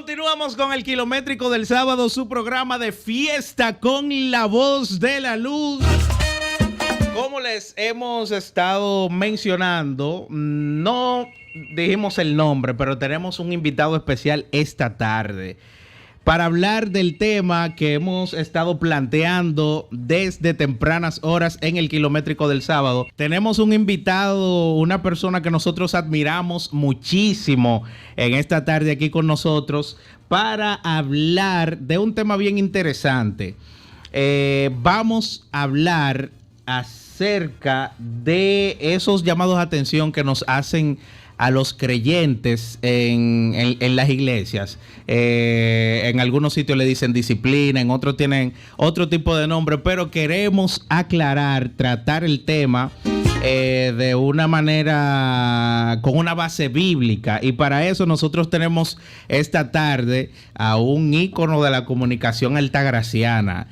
Continuamos con el Kilométrico del Sábado, su programa de fiesta con la voz de la luz. Como les hemos estado mencionando, no dijimos el nombre, pero tenemos un invitado especial esta tarde para hablar del tema que hemos estado planteando desde tempranas horas en el Kilométrico del Sábado. Tenemos un invitado, una persona que nosotros admiramos muchísimo en esta tarde aquí con nosotros para hablar de un tema bien interesante. Vamos a hablar acerca de esos llamados a atención que nos hacen a los creyentes en las iglesias. En algunos sitios le dicen disciplina, en otros tienen otro tipo de nombre, pero queremos aclarar, tratar el tema de una manera, con una base bíblica, y para eso nosotros tenemos esta tarde a un ícono de la comunicación altagraciana.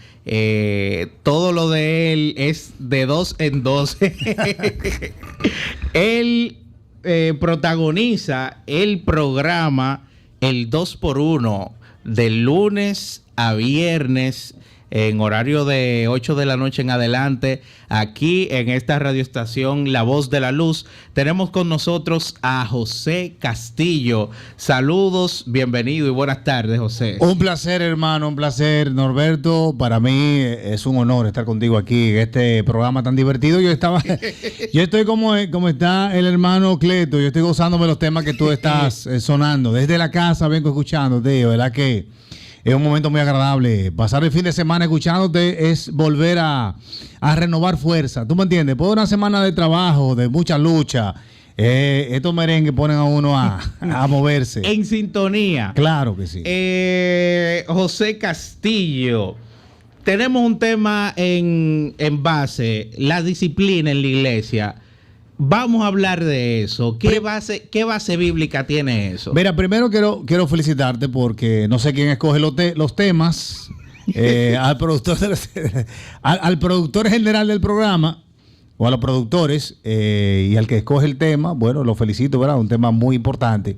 Todo lo de él es de 2 en 2. Él protagoniza el programa El 2x1 de lunes a viernes en horario de 8 de la noche en adelante, aquí en esta radioestación La Voz de la Luz. Tenemos con nosotros a José Castillo. Saludos, bienvenido y buenas tardes, José. Un placer, hermano, un placer, Norberto. Para mí es un honor estar contigo aquí en este programa tan divertido. Yo estoy como está el hermano Cleto. Yo estoy gozándome los temas que tú estás sonando. Desde la casa vengo escuchándote, ¿verdad que es un momento muy agradable? Pasar el fin de semana escuchándote es volver a renovar fuerza. ¿Tú me entiendes? Por una semana de trabajo, de mucha lucha, estos merengues ponen a uno a moverse. En sintonía. Claro que sí. José Castillo, tenemos un tema en base, la disciplina en la iglesia. Vamos a hablar de eso. ¿Qué base bíblica tiene eso? Mira, primero quiero felicitarte porque no sé quién escoge los temas. Al productor general del programa o a los productores y al que escoge el tema, bueno, lo felicito, ¿verdad? Un tema muy importante,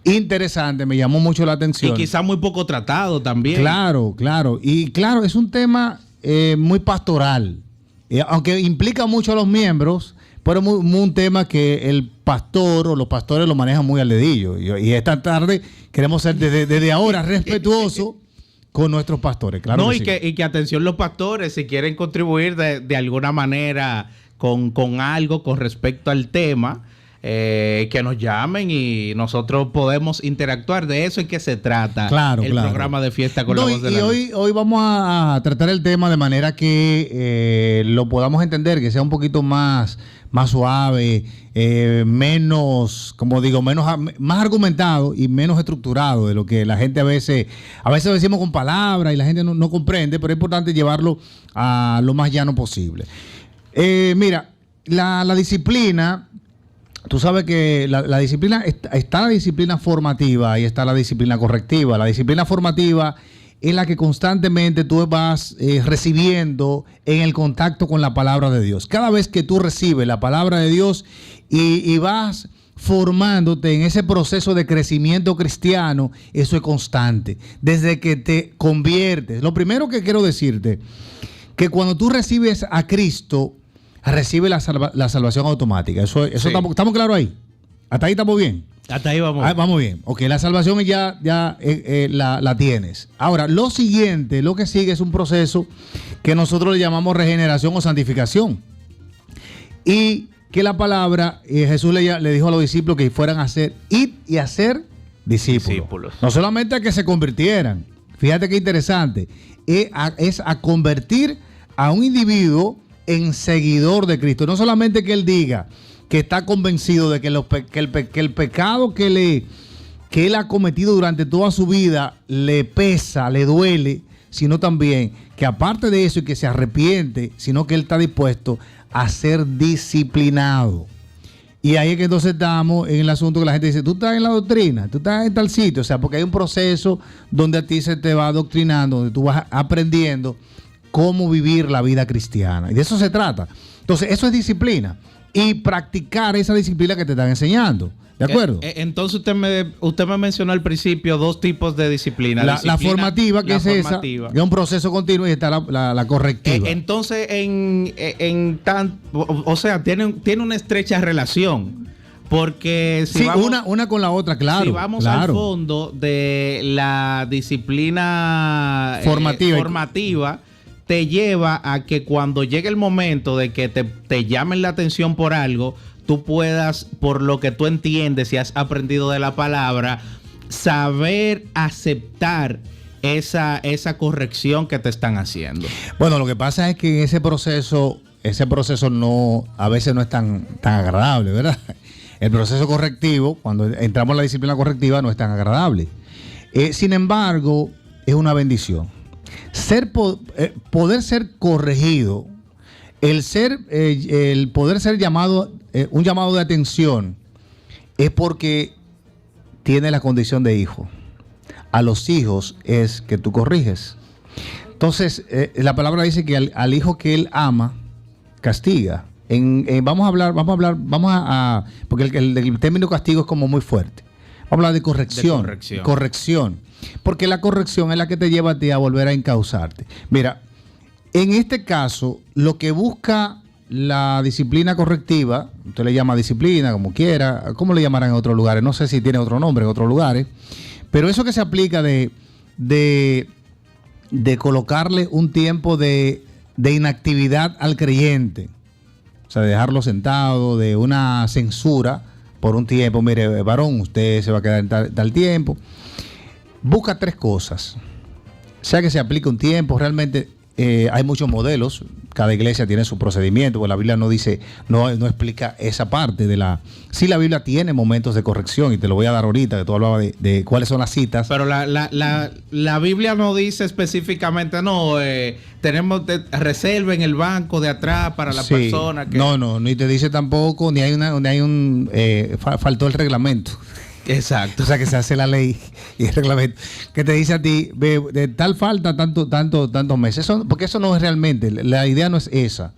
interesante, me llamó mucho la atención. Y quizás muy poco tratado también. Claro. Y claro, es un tema muy pastoral, aunque implica mucho a los miembros. Pero un tema que el pastor o los pastores lo manejan muy al dedillo. Y esta tarde queremos ser desde ahora respetuosos con nuestros pastores. Claro. No, que y que atención los pastores, si quieren contribuir de alguna manera con algo con respecto al tema, que nos llamen y nosotros podemos interactuar. De eso es que se trata el programa de fiesta con la voz de la luz. Hoy vamos a tratar el tema de manera que lo podamos entender, que sea un poquito más suave, menos, como digo, más argumentado y menos estructurado de lo que la gente a veces lo decimos con palabras y la gente no comprende, pero es importante llevarlo a lo más llano posible. Mira, la disciplina. Tú sabes que la disciplina, está la disciplina formativa y está la disciplina correctiva. La disciplina formativa es la que constantemente tú vas recibiendo en el contacto con la palabra de Dios. Cada vez que tú recibes la palabra de Dios y vas formándote en ese proceso de crecimiento cristiano, eso es constante. Desde que te conviertes. Lo primero que quiero decirte, que cuando tú recibes a Cristo, recibe la salvación automática. Eso sí. ¿Estamos claros ahí? ¿Hasta ahí estamos bien? Hasta ahí vamos. Vamos bien. Ok, la salvación ya la tienes. Ahora, lo que sigue es un proceso que nosotros le llamamos regeneración o santificación. Y que la palabra, Jesús le dijo a los discípulos que fueran a hacer, ir y hacer discípulos. No solamente a que se convirtieran. Fíjate qué interesante. Es a convertir a un individuo en seguidor de Cristo. No solamente que él diga que está convencido de que el pecado que él ha cometido durante toda su vida le pesa, le duele, sino también que aparte de eso y que se arrepiente, sino que él está dispuesto a ser disciplinado. Y ahí es que entonces estamos en el asunto que la gente dice, tú estás en la doctrina, tú estás en tal sitio, o sea, porque hay un proceso donde a ti se te va adoctrinando, donde tú vas aprendiendo cómo vivir la vida cristiana. Y de eso se trata. Entonces, eso es disciplina. y practicar esa disciplina que te están enseñando. ¿De acuerdo? Entonces usted me mencionó al principio dos tipos de disciplina. La formativa, que es esa, que es un proceso continuo, y está la correctiva. Entonces, o sea, tiene una estrecha relación. Porque si sí, vamos, una con la otra, claro. Si vamos al fondo de la disciplina formativa, te lleva a que cuando llegue el momento de que te llamen la atención por algo, tú puedas, por lo que tú entiendes y has aprendido de la palabra, saber aceptar esa corrección que te están haciendo. Bueno, lo que pasa es que ese proceso no, a veces no es tan agradable, ¿verdad? El proceso correctivo, cuando entramos en la disciplina correctiva, no es tan agradable. Sin embargo, es una bendición. Poder ser corregido, el poder ser llamado, un llamado de atención, es porque tiene la condición de hijo. A los hijos es que tú corriges. Entonces, la palabra dice que al hijo que él ama, castiga. Vamos a porque el término castigo es como muy fuerte. Vamos a hablar de corrección. Corrección. Porque la corrección es la que te lleva a ti a volver a encauzarte. Mira, en este caso, lo que busca la disciplina correctiva, usted le llama disciplina, como quiera, ¿cómo le llamarán en otros lugares? No sé si tiene otro nombre en otros lugares, pero eso que se aplica de colocarle un tiempo de inactividad al creyente, o sea, de dejarlo sentado, de una censura por un tiempo. Mire, varón, usted se va a quedar en tal tiempo. Busca tres cosas. Sea que se aplique un tiempo, realmente hay muchos modelos. Cada iglesia tiene su procedimiento, porque la Biblia no dice, no explica esa parte de la... Sí, la Biblia tiene momentos de corrección, y te lo voy a dar ahorita, que tú hablabas de cuáles son las citas. Pero la Biblia no dice específicamente, reserva en el banco de atrás para la persona que... No, ni te dice tampoco, faltó el reglamento. Exacto. O sea, que se hace la ley y el reglamento que te dice a ti, de tal falta tantos meses. Porque eso no es realmente, la idea no es esa.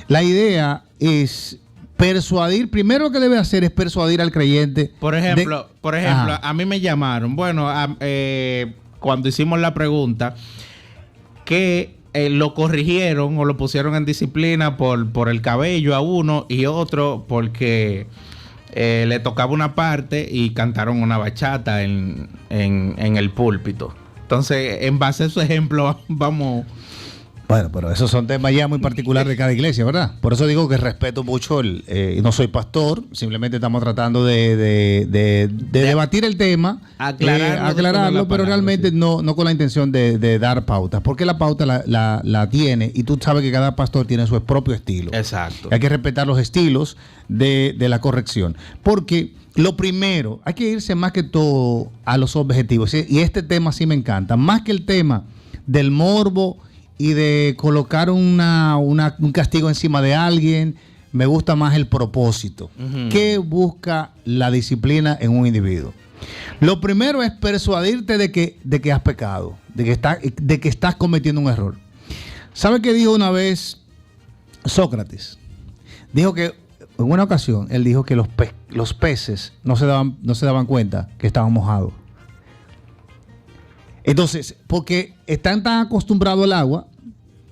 La idea es persuadir. Primero lo que debe hacer es persuadir al creyente. Por ejemplo, a mí me llamaron, cuando hicimos la pregunta, que lo corrigieron o lo pusieron en disciplina por el cabello a uno, y otro porque... le tocaba una parte y cantaron una bachata en el púlpito. Entonces, en base a su ejemplo, vamos... Bueno, pero esos son temas ya muy particulares de cada iglesia, ¿verdad? Por eso digo que respeto mucho no soy pastor, simplemente estamos tratando de debatir el tema, aclararlo, pero realmente sí. no con la intención de dar pautas, porque la pauta la tiene, y tú sabes que cada pastor tiene su propio estilo. Exacto. Hay que respetar los estilos de la corrección, porque lo primero, hay que irse más que todo a los objetivos, y este tema sí me encanta, más que el tema del morbo y de colocar un castigo encima de alguien. Me gusta más el propósito. Uh-huh. ¿Qué busca la disciplina en un individuo? Lo primero es persuadirte de que has pecado, de que estás cometiendo un error. ¿Sabe qué dijo una vez Sócrates? Dijo que en una ocasión él dijo que los peces no se daban cuenta que estaban mojados. Entonces, porque están tan acostumbrados al agua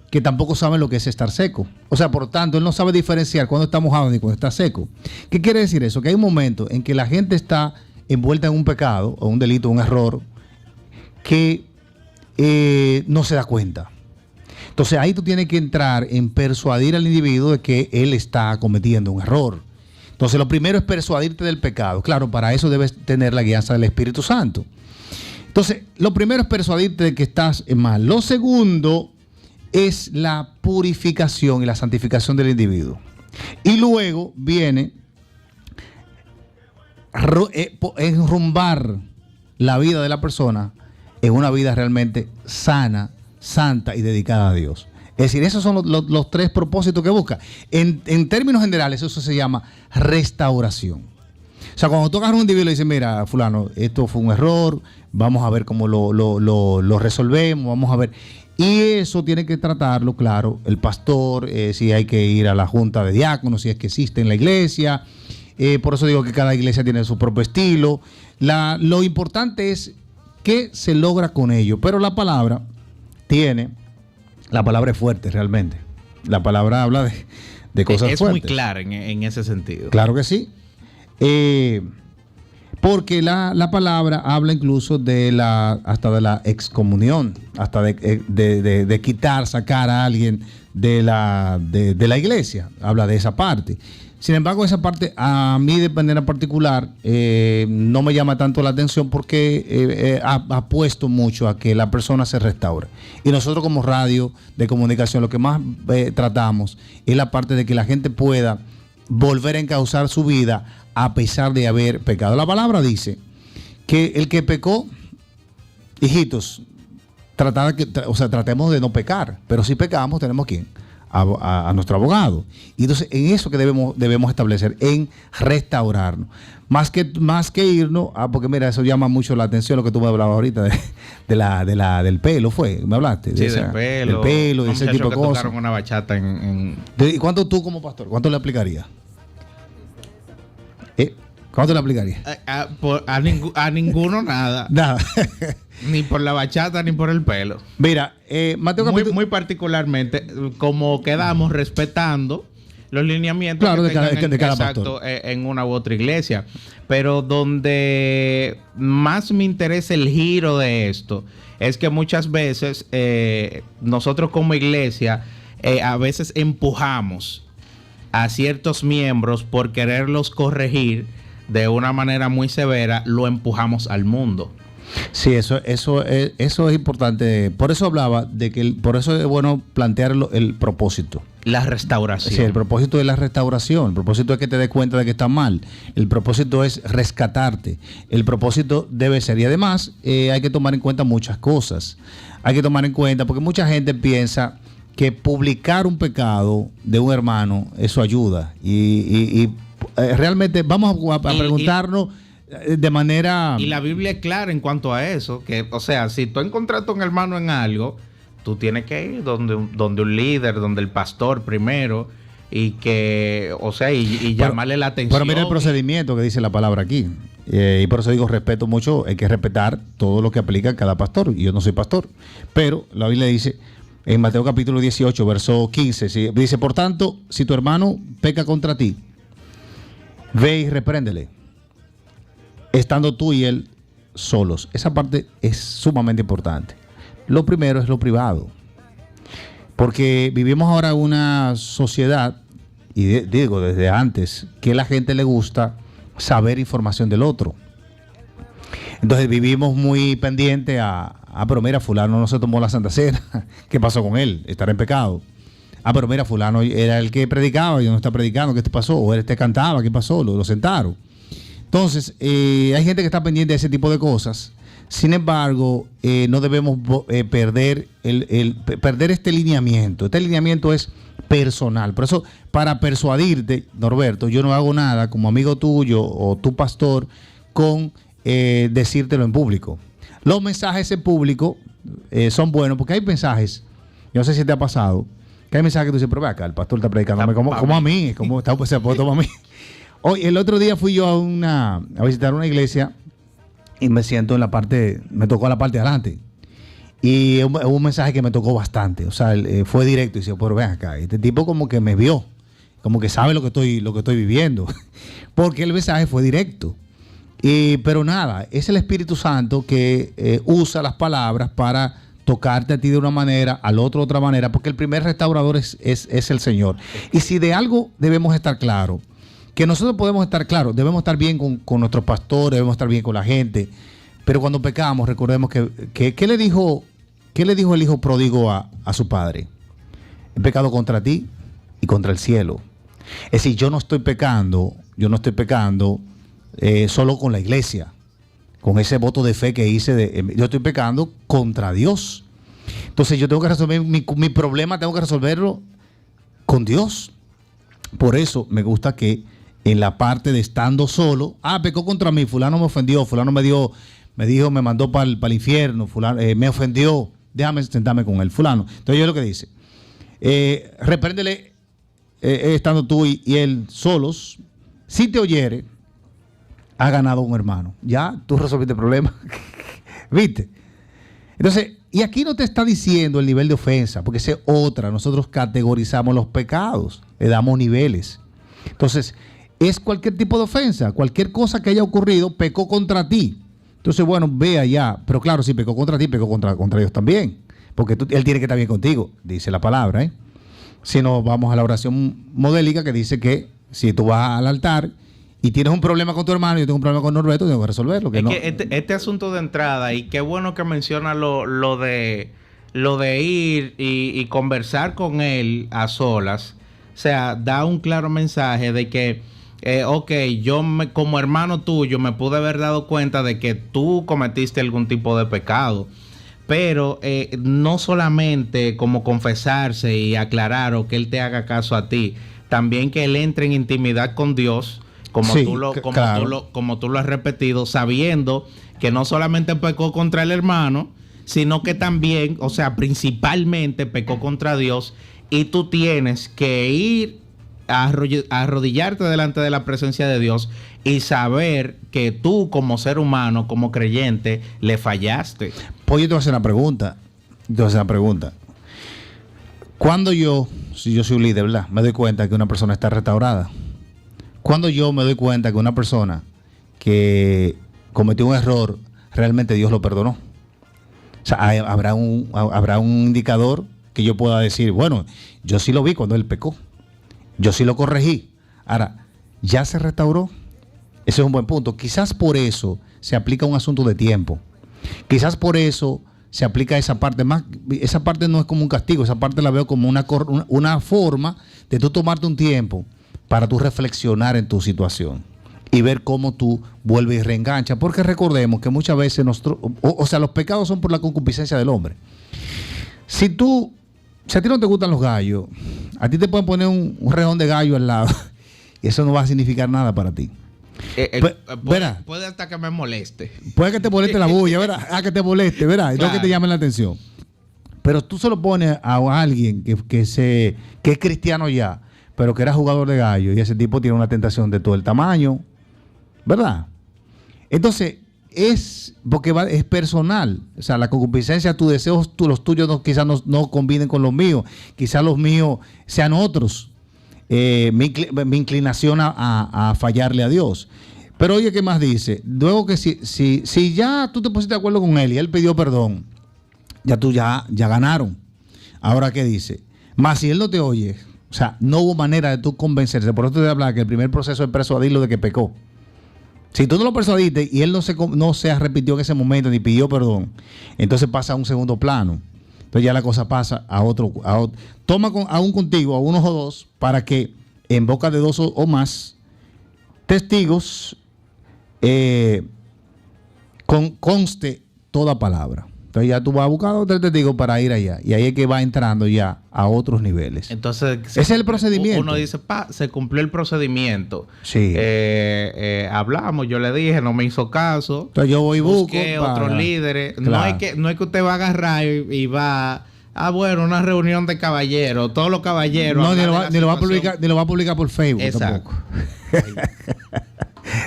que tampoco saben lo que es estar seco. O sea, por tanto, él no sabe diferenciar cuando está mojado ni cuando está seco. ¿Qué quiere decir eso? Que hay un momento en que la gente está envuelta en un pecado o un delito, un error, que no se da cuenta. Entonces, ahí tú tienes que entrar en persuadir al individuo de que él está cometiendo un error. Entonces, lo primero es persuadirte del pecado. Claro, para eso debes tener la guianza del Espíritu Santo. Entonces, lo primero es persuadirte de que estás en mal. Lo segundo es la purificación y la santificación del individuo. Y luego viene enrumbar la vida de la persona en una vida realmente sana, santa y dedicada a Dios. Es decir, esos son los tres propósitos que busca. En términos generales, eso se llama restauración. O sea, cuando tocas a un individuo y dices, mira, fulano, esto fue un error, vamos a ver cómo lo resolvemos, vamos a ver. Y eso tiene que tratarlo, claro, el pastor, si hay que ir a la junta de diáconos, si es que existe en la iglesia. Por eso digo que cada iglesia tiene su propio estilo. Lo importante es qué se logra con ello. Pero la palabra es fuerte realmente. La palabra habla de cosas es fuertes. Es muy clara en ese sentido. Claro que sí. Porque la palabra habla incluso hasta de la excomunión, hasta de quitar, sacar a alguien de la iglesia. Habla de esa parte. Sin embargo, esa parte a mí de manera particular no me llama tanto la atención porque apuesto mucho a que la persona se restaure. Y nosotros como radio de comunicación lo que más tratamos es la parte de que la gente pueda volver a encauzar su vida a pesar de haber pecado. La palabra dice que el que pecó, hijitos, tratemos de no pecar, pero si pecamos tenemos ¿quién? A nuestro abogado. Y entonces en eso que debemos establecer, en restaurarnos. Más que irnos, porque mira, eso llama mucho la atención, lo que tú me hablabas ahorita del pelo, ¿me hablaste? Sí, del pelo. De ese tipo de cosas. Tocaron una bachata ¿Y cuánto tú como pastor, cuánto le aplicarías? ¿Cuánto le aplicarías? A ninguno nada. Nada. Ni por la bachata ni por el pelo. Mira, Mateo capítulo... muy particularmente, como quedamos respetando los lineamientos claro, que de cada pastor. En una u otra iglesia. Pero donde más me interesa el giro de esto es que muchas veces nosotros como iglesia a veces empujamos a ciertos miembros por quererlos corregir de una manera muy severa, lo empujamos al mundo. Sí, eso es importante. Por eso hablaba de que por eso es bueno plantear el propósito. La restauración. Sí, el propósito es la restauración. El propósito es que te des cuenta de que está mal. El propósito es rescatarte. El propósito debe ser. Y además hay que tomar en cuenta muchas cosas. Hay que tomar en cuenta porque mucha gente piensa que publicar un pecado de un hermano, eso ayuda. Y realmente vamos a preguntarnos de manera... Y la Biblia es clara en cuanto a eso, que, o sea, si tú encontraste a un hermano en algo, tú tienes que ir donde un líder, donde el pastor primero, y que, o sea, y llamarle la atención. Pero mira el procedimiento que dice la palabra aquí. Y por eso digo, respeto mucho, hay que respetar todo lo que aplica a cada pastor. Y yo no soy pastor. Pero la Biblia dice, en Mateo capítulo 18, verso 15, ¿sí? Dice, por tanto, si tu hermano peca contra ti, ve y repréndele, estando tú y él solos. Esa parte es sumamente importante. Lo primero es lo privado. Porque vivimos ahora una sociedad, y digo desde antes, que a la gente le gusta saber información del otro. Entonces vivimos muy pendiente pero mira, fulano no se tomó la Santa Cena. ¿Qué pasó con él? ¿Estará en pecado? Pero mira, fulano era el que predicaba y no está predicando. ¿Qué te pasó? O él te cantaba. ¿Qué pasó? Lo sentaron. Entonces, hay gente que está pendiente de ese tipo de cosas. Sin embargo, no debemos perder este lineamiento. Este lineamiento es personal. Por eso, para persuadirte, Norberto, yo no hago nada como amigo tuyo o tu pastor con decírtelo en público. Los mensajes en público son buenos porque hay mensajes, yo no sé si te ha pasado, que hay mensajes que tú dices, pero ve acá, el pastor está predicando como a mí, como se puede tomar a mí. Hoy, el otro día fui yo a visitar una iglesia y me siento me tocó la parte de adelante. Y hubo un mensaje que me tocó bastante. O sea, fue directo y dice, pero ven acá, este tipo como que me vio, como que sabe lo que estoy viviendo. Porque el mensaje fue directo. Pero nada, es el Espíritu Santo que usa las palabras para tocarte a ti de una manera, al otro de otra manera, porque el primer restaurador es el Señor. Y si de algo debemos estar claros, que nosotros podemos estar claros, debemos estar bien con nuestros pastores, debemos estar bien con la gente, pero cuando pecamos, recordemos que ¿qué le dijo el hijo pródigo a su padre? He pecado contra ti y contra el cielo. Es decir, yo no estoy pecando solo con la iglesia, con ese voto de fe que hice, yo estoy pecando contra Dios. Entonces yo tengo que resolver mi problema, tengo que resolverlo con Dios. Por eso me gusta que en la parte de estando solo, pecó contra mí, fulano me ofendió, fulano me dijo, me mandó para el infierno, fulano me ofendió. déjame sentarme con él, fulano. Entonces yo lo que dice, repréndele estando tú y él solos, si te oyere, ha ganado un hermano. Ya, tú resolviste el problema. ¿Viste? Entonces, y aquí no te está diciendo el nivel de ofensa, porque esa es otra. Nosotros categorizamos los pecados, le damos niveles. Entonces, es cualquier tipo de ofensa, cualquier cosa que haya ocurrido, pecó contra ti. Entonces, bueno, ve allá. Pero claro, si pecó contra ti, pecó contra Dios también. Porque él tiene que estar bien contigo, dice la palabra, ¿eh? Si no, vamos a la oración modélica que dice que si tú vas al altar y tienes un problema con tu hermano, yo tengo un problema con Norberto, tengo que resolverlo. Que es no. que este asunto de entrada, y qué bueno que menciona lo de ir y conversar con él a solas, o sea, da un claro mensaje de que, ok, como hermano tuyo me pude haber dado cuenta de que tú cometiste algún tipo de pecado. Pero no solamente como confesarse y aclarar o que él te haga caso a ti, también que él entre en intimidad con Dios, como, sí, como tú lo has repetido, sabiendo que no solamente pecó contra el hermano, sino que también, o sea, principalmente pecó contra Dios, y tú tienes que ir a arrodillarte delante de la presencia de Dios y saber que tú como ser humano, como creyente, le fallaste. Pues yo te voy a hacer una pregunta. Cuando si yo soy un líder, ¿verdad?, me doy cuenta que una persona está restaurada. Cuando yo me doy cuenta que una persona que cometió un error, realmente Dios lo perdonó. O sea, habrá un indicador que yo pueda decir, bueno, yo sí lo vi cuando él pecó. Yo sí lo corregí. Ahora, ¿ya se restauró? Ese es un buen punto. Quizás por eso se aplica un asunto de tiempo. Quizás por eso se aplica esa parte. Esa parte no es como un castigo, esa parte la veo como una forma de tú tomarte un tiempo para tú reflexionar en tu situación y ver cómo tú vuelves y reenganchas. Porque recordemos que muchas veces los pecados son por la concupiscencia del hombre. Si a ti no te gustan los gallos, a ti te pueden poner un rejón de gallo al lado y eso no va a significar nada para ti. Puede hasta que me moleste. Puede que te moleste la bulla, ¿verdad? Que te moleste, ¿verdad? Claro. No que te llame la atención. Pero tú se lo pones a alguien que es cristiano ya, pero que era jugador de gallo, y ese tipo tiene una tentación de todo el tamaño, ¿verdad? Entonces, es personal. O sea, la concupiscencia, tus deseos, los tuyos quizás no combinen con los míos. Quizás los míos sean otros. Mi inclinación a fallarle a Dios. Pero oye, ¿qué más dice? Luego que si ya tú te pusiste de acuerdo con él y él pidió perdón, ya ganaron. Ahora, ¿qué dice? Más si él no te oye, o sea, no hubo manera de tú convencerse. Por eso te hablaba que el primer proceso es persuadirlo de que pecó. Si tú no lo persuadiste y él no se arrepintió en ese momento ni pidió perdón, entonces pasa a un segundo plano. Entonces ya la cosa pasa a otro. Toma aún contigo, a unos o dos, para que en boca de dos o más testigos conste toda palabra. Entonces ya tú vas a buscar otro testigo para ir allá. Y ahí es que va entrando ya a otros niveles. Entonces, ese es el procedimiento. Uno dice, se cumplió el procedimiento. Sí. Hablamos, yo le dije, no me hizo caso. Entonces yo voy y busqué otros líderes. Claro. No es que usted va a agarrar y va... bueno, una reunión de caballeros, todos los caballeros. No, ni lo va a publicar por Facebook. Exacto. Tampoco.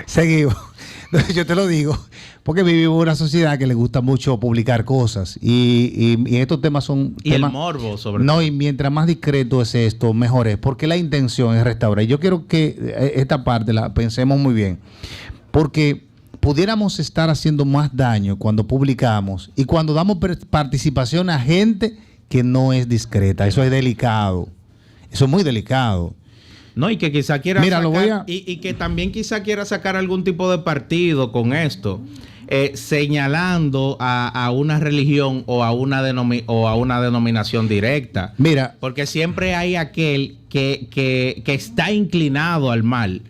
Seguimos. Entonces, yo te lo digo porque vivimos en una sociedad que le gusta mucho publicar cosas y estos temas son... Y el morbo, sobre todo. No, y mientras más discreto es esto, mejor es, porque la intención es restaurar. Y yo quiero que esta parte la pensemos muy bien, porque pudiéramos estar haciendo más daño cuando publicamos y cuando damos participación a gente que no es discreta. Eso es delicado. Eso es muy delicado. No, y que quizá quiera y que también quizá quiera sacar algún tipo de partido con esto, señalando a una religión o a una denominación directa. Mira, porque siempre hay aquel que está inclinado al mal,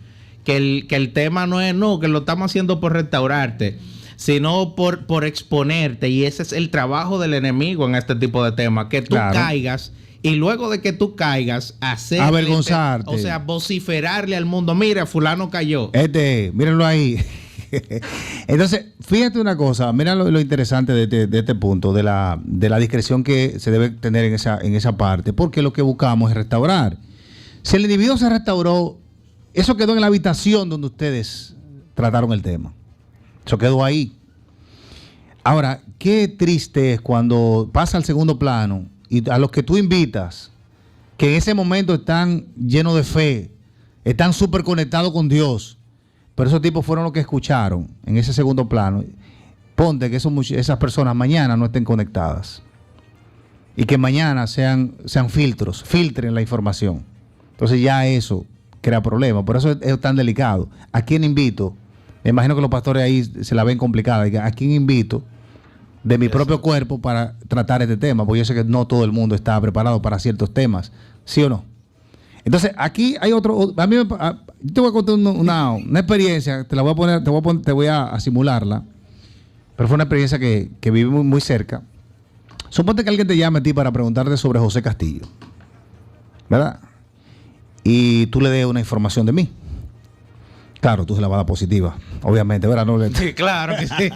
que el tema no es que lo estamos haciendo por restaurarte, sino por exponerte, y ese es el trabajo del enemigo en este tipo de temas, que tú caigas. Y luego de que tú caigas, avergonzarte. O sea, vociferarle al mundo, mira, fulano cayó. Mírenlo ahí. Entonces, fíjate una cosa, mira lo interesante de este punto, de la discreción que se debe tener en esa parte, porque lo que buscamos es restaurar. Si el individuo se restauró, eso quedó en la habitación donde ustedes trataron el tema. Eso quedó ahí. Ahora, qué triste es cuando pasa al segundo plano y a los que tú invitas, que en ese momento están llenos de fe, están súper conectados con Dios, pero esos tipos fueron los que escucharon en ese segundo plano. Ponte que esas personas mañana no estén conectadas y que mañana sean filtros, filtren la información. Entonces ya eso crea problemas, por eso es tan delicado. ¿A quién invito? Me imagino que los pastores ahí se la ven complicada. ¿A quién invito de mi propio cuerpo para tratar este tema? Porque yo sé que no todo el mundo está preparado para ciertos temas, ¿sí o no? Entonces, aquí hay otro. Yo te voy a contar una experiencia, te voy a simularla, pero fue una experiencia que viví muy, muy cerca. Suponte que alguien te llame a ti para preguntarte sobre José Castillo, ¿verdad? Y tú le des una información de mí. Claro, tú se la vas a dar positiva, obviamente, ¿verdad? No, sí, claro que sí.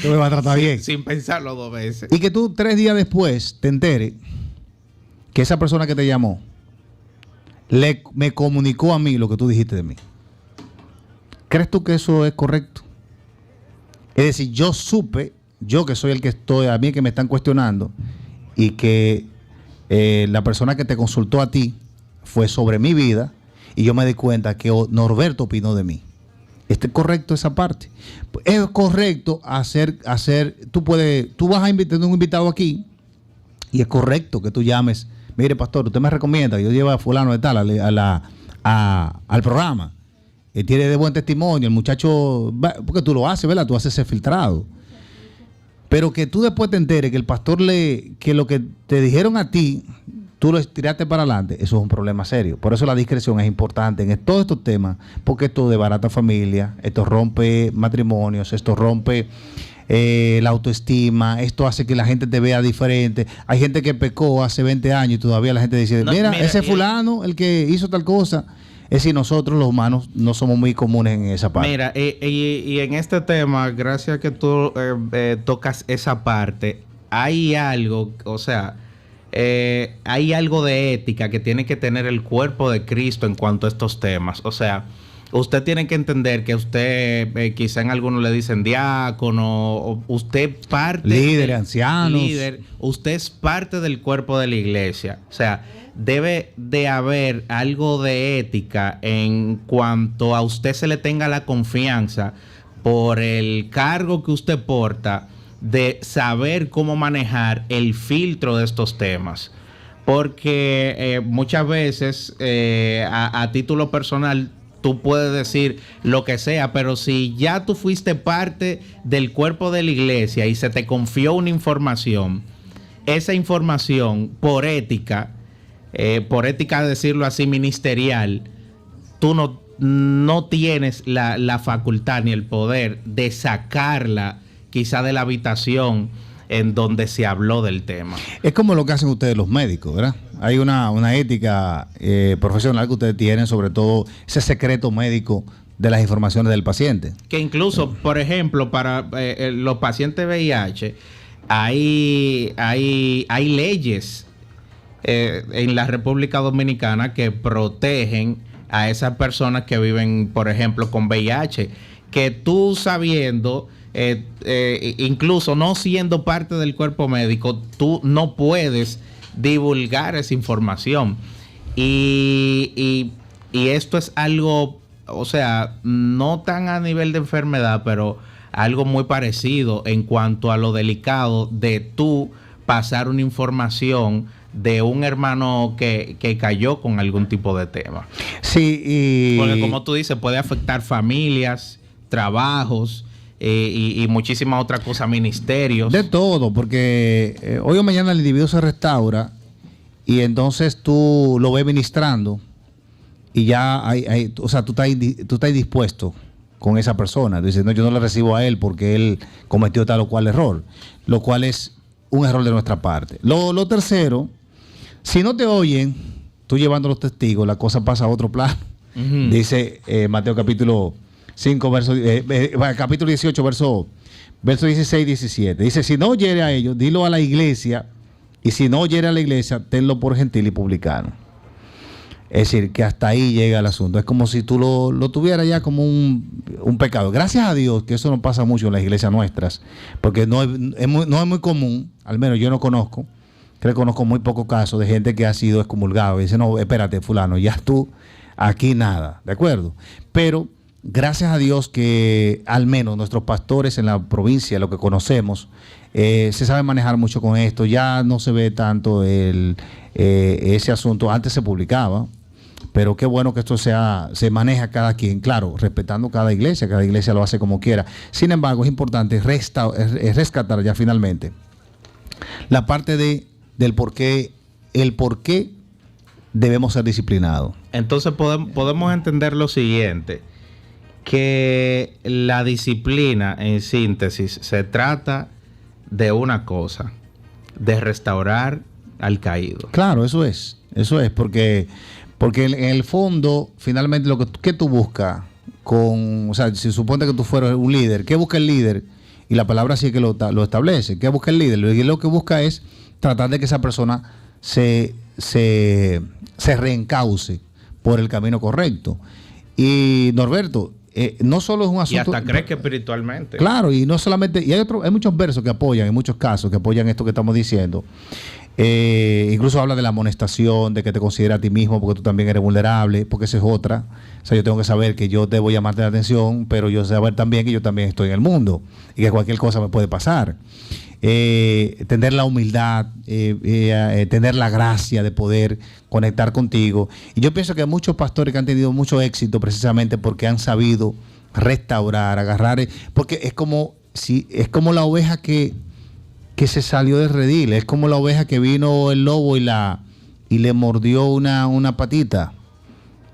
Tú me vas a tratar bien. Sin pensarlo 2 veces. Y que tú 3 días después te enteres que esa persona que te llamó me comunicó a mí lo que tú dijiste de mí. ¿Crees tú que eso es correcto? Es decir, yo supe, yo que soy el que estoy, a mí que me están cuestionando, y que la persona que te consultó a ti fue sobre mi vida, y yo me di cuenta que Norberto opinó de mí. ¿Es correcto esa parte? Es correcto hacer tú vas a invitar a un invitado aquí, y es correcto que tú llames. Mire, pastor, usted me recomienda que yo lleve a fulano de tal al programa. Tiene de buen testimonio, el muchacho, porque tú lo haces, ¿verdad? Tú haces ese filtrado. Pero que tú después te enteres que el pastor que lo que te dijeron a ti, tú lo tiraste para adelante, eso es un problema serio. Por eso la discreción es importante en todos estos temas, porque esto desbarata familia, esto rompe matrimonios, esto rompe la autoestima, esto hace que la gente te vea diferente. Hay gente que pecó hace 20 años y todavía la gente dice, mira, ese fulano, el que hizo tal cosa. Es decir, nosotros los humanos no somos muy comunes en esa parte. Mira, y en este tema, gracias que tú tocas esa parte, hay algo, o sea, hay algo de ética que tiene que tener el cuerpo de Cristo en cuanto a estos temas. O sea, usted tiene que entender que usted, quizá en algunos le dicen diácono, o usted parte... Líder, ancianos. Usted es parte del cuerpo de la iglesia. O sea, debe de haber algo de ética en cuanto a usted se le tenga la confianza por el cargo que usted porta, de saber cómo manejar el filtro de estos temas. Porque muchas veces, a título personal, tú puedes decir lo que sea, pero si ya tú fuiste parte del cuerpo de la iglesia y se te confió una información, esa información, por ética decirlo así, ministerial, tú no tienes la facultad ni el poder de sacarla quizá de la habitación en donde se habló del tema. Es como lo que hacen ustedes los médicos, ¿verdad? Hay una ética profesional que ustedes tienen, sobre todo ese secreto médico de las informaciones del paciente. Que incluso, por ejemplo, para los pacientes VIH, hay leyes en la República Dominicana que protegen a esas personas que viven, por ejemplo, con VIH, que tú sabiendo... incluso no siendo parte del cuerpo médico, tú no puedes divulgar esa información. Y esto es algo, o sea, no tan a nivel de enfermedad, pero algo muy parecido en cuanto a lo delicado de tú pasar una información de un hermano que cayó con algún tipo de tema. Sí, porque como tú dices, puede afectar familias, trabajos, y muchísimas otras cosas, ministerios. De todo, porque hoy o mañana el individuo se restaura y entonces tú lo ves ministrando y ya o sea, tú estás dispuesto con esa persona. Dices, no, yo no le recibo a él porque él cometió tal o cual error, lo cual es un error de nuestra parte. Lo tercero, si no te oyen, tú llevando los testigos, la cosa pasa a otro plano. Dice Mateo capítulo 5, capítulo 18, verso 16 y 17. Dice, si no oyere a ellos, dilo a la iglesia, y si no oyere a la iglesia, tenlo por gentil y publicano. Es decir, que hasta ahí llega el asunto. Es como si tú lo tuvieras ya como un pecado. Gracias a Dios que eso no pasa mucho en las iglesias nuestras, porque no es muy común, al menos yo no conozco, creo que conozco muy pocos casos de gente que ha sido excomulgado y dice, no, espérate, fulano, ya tú, aquí nada, ¿de acuerdo? Pero gracias a Dios que al menos nuestros pastores en la provincia, lo que conocemos, se sabe manejar mucho con esto. Ya no se ve tanto ese asunto. Antes se publicaba, pero qué bueno que esto se maneja cada quien, claro, respetando cada iglesia lo hace como quiera. Sin embargo, es importante rescatar ya finalmente la parte del por qué debemos ser disciplinados. Entonces podemos entender lo siguiente, que la disciplina, en síntesis, se trata de una cosa, de restaurar al caído. Claro, eso es, porque en el fondo, finalmente, que tú buscas o sea, si supone que tú fueras un líder, ¿qué busca el líder? Y la palabra sí que lo establece. ¿Qué busca el líder? Lo que busca es tratar de que esa persona se reencauce por el camino correcto. Y Norberto, no solo es un asunto... Y hasta crees que espiritualmente. Claro, y no solamente... Y hay muchos versos que apoyan, en muchos casos, que apoyan esto que estamos diciendo. Incluso habla de la amonestación, de que te considera a ti mismo porque tú también eres vulnerable, porque esa es otra. O sea, yo tengo que saber que yo debo llamarte la atención, pero yo saber también que yo también estoy en el mundo y que cualquier cosa me puede pasar. Tener la humildad, tener la gracia de poder conectar contigo. Y yo pienso que hay muchos pastores que han tenido mucho éxito precisamente porque han sabido restaurar, agarrar, porque es como la oveja que se salió del redil, es como la oveja que vino el lobo y le mordió una patita,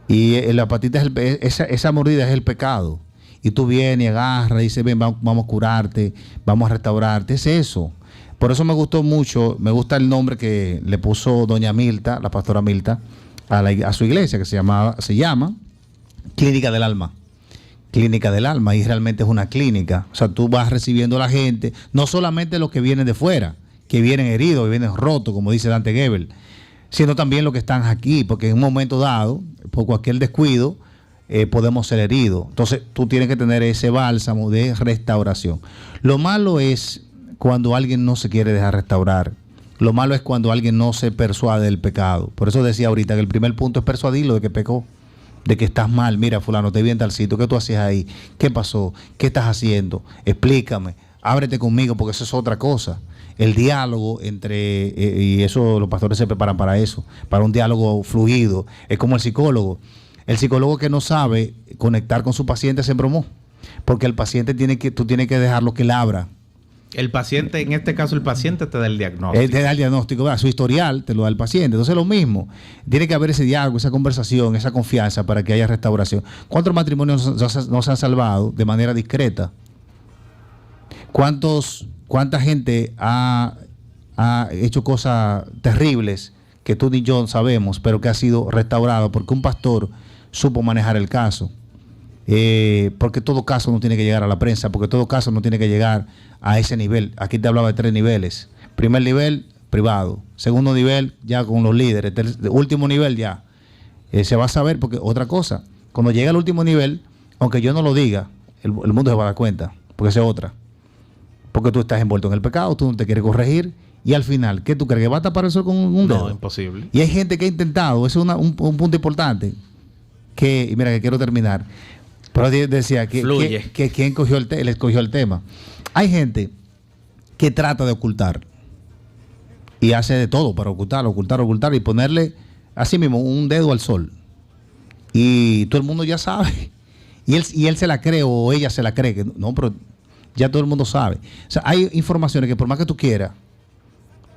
y la patita esa mordida es el pecado. Y tú vienes y agarras y dices, ven, vamos a curarte, vamos a restaurarte. Es eso. Por eso me gustó mucho, me gusta el nombre que le puso doña Milta, la pastora Milta, a su iglesia, que se llama Clínica del Alma. Clínica del Alma, y realmente es una clínica. O sea, tú vas recibiendo a la gente, no solamente los que vienen de fuera, que vienen heridos, que vienen rotos, como dice Dante Gebel, sino también los que están aquí, porque en un momento dado, por cualquier descuido, podemos ser heridos. Entonces tú tienes que tener ese bálsamo de restauración. Lo malo es cuando alguien no se quiere dejar restaurar. Lo malo es cuando alguien no se persuade del pecado. Por eso decía ahorita que el primer punto es persuadirlo de que pecó, de que estás mal. Mira, fulano, te vi en tal sitio, ¿qué tú hacías ahí? ¿Qué pasó? ¿Qué estás haciendo? Explícame, ábrete conmigo, porque eso es otra cosa. El diálogo y eso los pastores se preparan para eso, para un diálogo fluido. Es como el psicólogo. El psicólogo que no sabe conectar con su paciente se embromó, porque el paciente tú tienes que dejarlo que él abra. El paciente, en este caso el paciente te da el diagnóstico. Él te da el diagnóstico, ¿verdad? Su historial te lo da el paciente. Entonces lo mismo, tiene que haber ese diálogo, esa conversación, esa confianza para que haya restauración. ¿Cuántos matrimonios no se han salvado de manera discreta? ¿Cuánta gente ha hecho cosas terribles que tú ni yo sabemos, pero que ha sido restaurado porque un pastor supo manejar el caso? Porque todo caso no tiene que llegar a la prensa, porque todo caso no tiene que llegar a ese nivel. Aquí te hablaba de 3 niveles. Primer nivel, privado. Segundo nivel, ya con los líderes. Último nivel, ya. Se va a saber, porque otra cosa, cuando llega al último nivel, aunque yo no lo diga, el mundo se va a dar cuenta, porque esa es otra. Porque tú estás envuelto en el pecado, tú no te quieres corregir, y al final, ¿qué tú crees? ¿Que va a tapar eso con un dedo? No, imposible. Y hay gente que ha intentado, eso es un punto importante, y mira que quiero terminar. Pero decía que quién le escogió el tema. Hay gente que trata de ocultar y hace de todo para ocultar y ponerle así mismo un dedo al sol. Y todo el mundo ya sabe. Y él se la cree o ella se la cree. Que no, pero ya todo el mundo sabe. O sea, hay informaciones que por más que tú quieras,